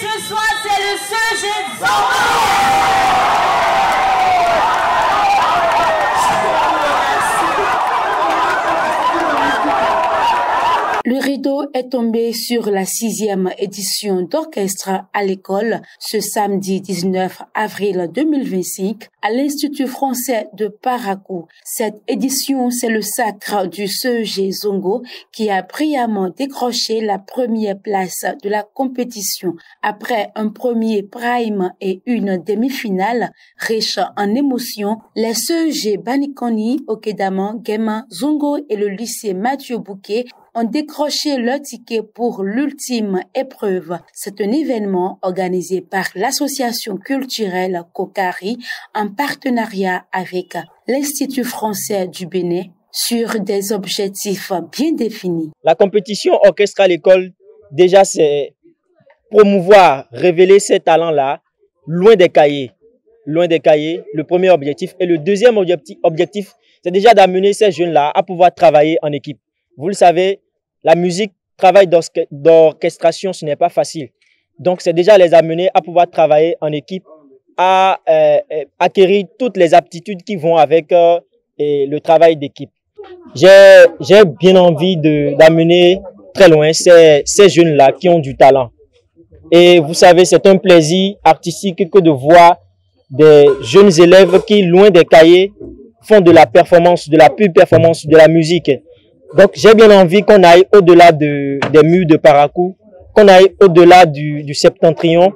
ce soir, c'est le Serge Zongo. Le rideau est tombé sur la 6e édition d'orchestre à l'école ce samedi 19 avril 2025 à l'Institut français de Parakou. Cette édition, c'est le sacre du Serge Zongo qui a brillamment décroché la première place de la compétition. Après un premier prime et une demi-finale riche en émotions, les Serge Banikoni, Okedaman, Gema, Zongo et le lycée Mathieu Bouquet ont décroché leur ticket pour l'ultime épreuve. C'est un événement organisé par l'association culturelle Kokari en partenariat avec l'Institut français du Bénin sur des objectifs bien définis. La compétition orchestre à l'école, déjà c'est promouvoir, révéler ces talents-là loin des cahiers. Loin des cahiers, le premier objectif. Et le deuxième objectif, c'est déjà d'amener ces jeunes-là à pouvoir travailler en équipe. Vous le savez, la musique, travail d'orchestration, ce n'est pas facile. Donc, c'est déjà les amener à pouvoir travailler en équipe, à acquérir toutes les aptitudes qui vont avec le travail d'équipe. J'ai bien envie d'amener très loin ces jeunes-là qui ont du talent. Et vous savez, c'est un plaisir artistique que de voir des jeunes élèves qui, loin des cahiers, font de la performance, de la pure performance de la musique. Donc, j'ai bien envie qu'on aille au-delà des murs de Parakou, qu'on aille au-delà du Septentrion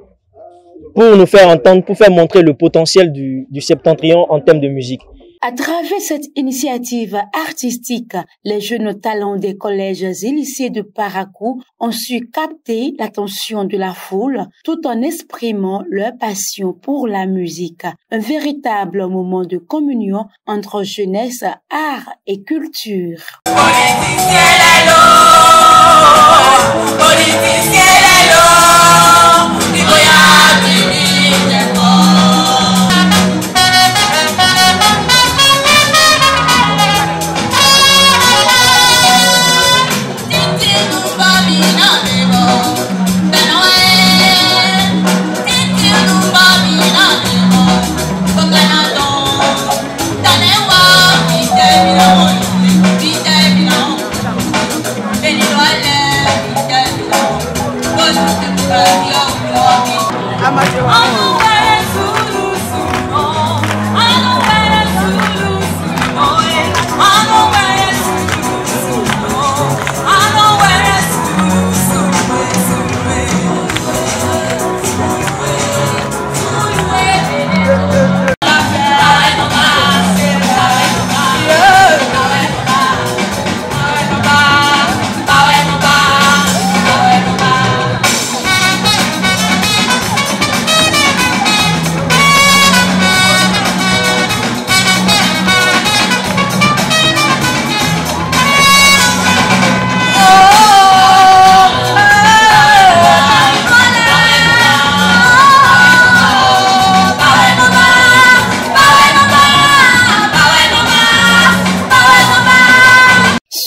pour nous faire entendre, pour faire montrer le potentiel du Septentrion en termes de musique. À travers cette initiative artistique, les jeunes talents des collèges et lycées de Parakou ont su capter l'attention de la foule tout en exprimant leur passion pour la musique. Un véritable moment de communion entre jeunesse, art et culture.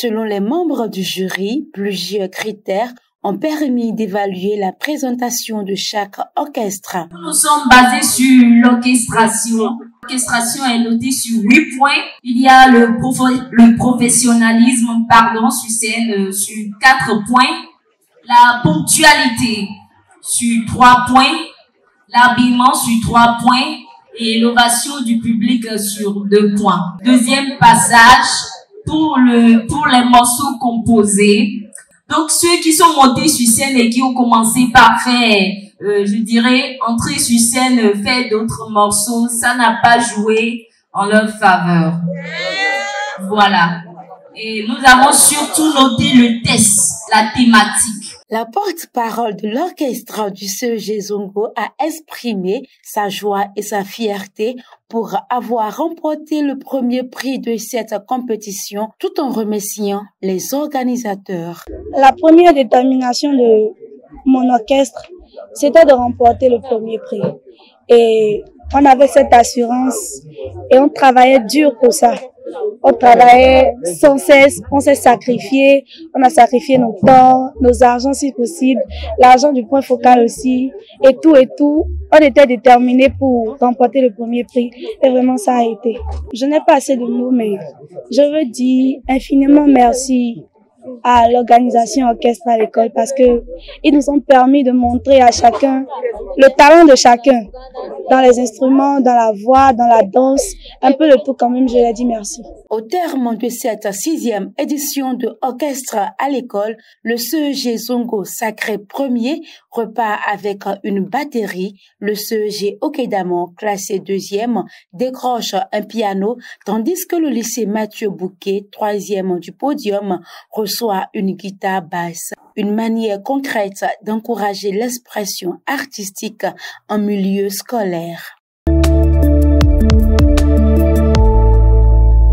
Selon les membres du jury, plusieurs critères ont permis d'évaluer la présentation de chaque orchestre. Nous sommes basés sur l'orchestration. L'orchestration est notée sur 8 points. Il y a le professionnalisme, sur scène sur 4 points. La ponctualité sur 3 points. L'habillement sur 3 points. Et l'ovation du public sur 2 points. Deuxième passage. Pour les morceaux composés. Donc, ceux qui sont montés sur scène et qui ont commencé par faire, entrer sur scène, faire d'autres morceaux, ça n'a pas joué en leur faveur. Voilà. Et nous avons surtout noté le test, la thématique. La porte-parole de l'orchestre du Serge Zongo a exprimé sa joie et sa fierté pour avoir remporté le premier prix de cette compétition tout en remerciant les organisateurs. La première détermination de mon orchestre, c'était de remporter le premier prix. Et on avait cette assurance et on travaillait dur pour ça. On travaillait sans cesse, on s'est sacrifié, on a sacrifié nos temps, nos argents si possible, l'argent du point focal aussi, et tout. On était déterminés pour remporter le premier prix, et vraiment ça a été. Je n'ai pas assez de mots, mais je veux dire infiniment merci à l'organisation orchestre à l'école parce que ils nous ont permis de montrer à chacun le talent de chacun dans les instruments, dans la voix, dans la danse, un peu de tout quand même, je leur dis merci. Au terme de cette 6e édition de Orchestre à l'école, le CEG Zongo sacré premier repart avec une batterie. Le CEG Okédamon, classé 2e, décroche un piano, tandis que le lycée Mathieu Bouquet, 3e du podium, reçoit une guitare basse. Une manière concrète d'encourager l'expression artistique en milieu scolaire.